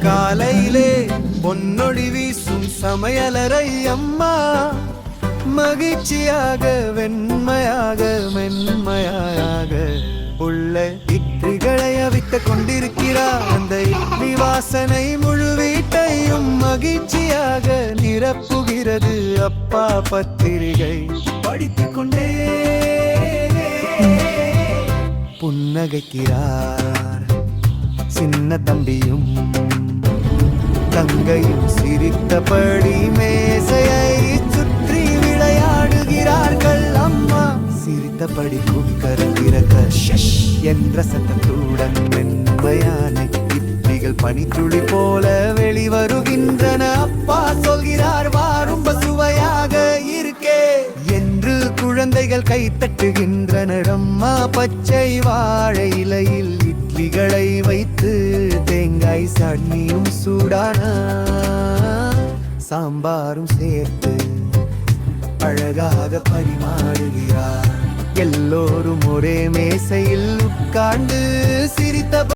காலையிலே பொன்னொழி வீசும் சமையலறை அம்மா மகிழ்ச்சியாக வெண்மையாக மென்மையாக உள்ள இட்லிகளை அவித்துக் கொண்டிருக்கிறார். அந்த இட்லி வாசனை முழு வீட்டையும் மகிழ்ச்சியாக நிரப்புகிறது. அப்பா பத்திரிகை படித்துக் கொண்டே புன்னகைக்கிறார். சின்ன தம்பியும் தங்கையும் சிரித்தபடி மேசையை சுற்றி விளையாடுகிறார்கள். அம்மா சிரித்தபடி குக்கர் திறக்க ஷஷ் என்ற சத்தத்துடன் மென்மையான இட்லிகள் பனித்துளி போல வெளிவருகின்றன. அப்பா சொல்கிறார், வா ரொம்ப சுவையாக இருக்கே என்று குழந்தைகள் கைத்தட்டுகின்றனர். அம்மா பச்சை வாழை இலையில் இட்லிகளை வைத்து தேங்காய் சட்னியும் சூடான சாம்பாரும் சேர்த்து அழகாக பரிமாறுகிறார். எல்லோரும் ஒரே மேசையில் உட்கார்ந்து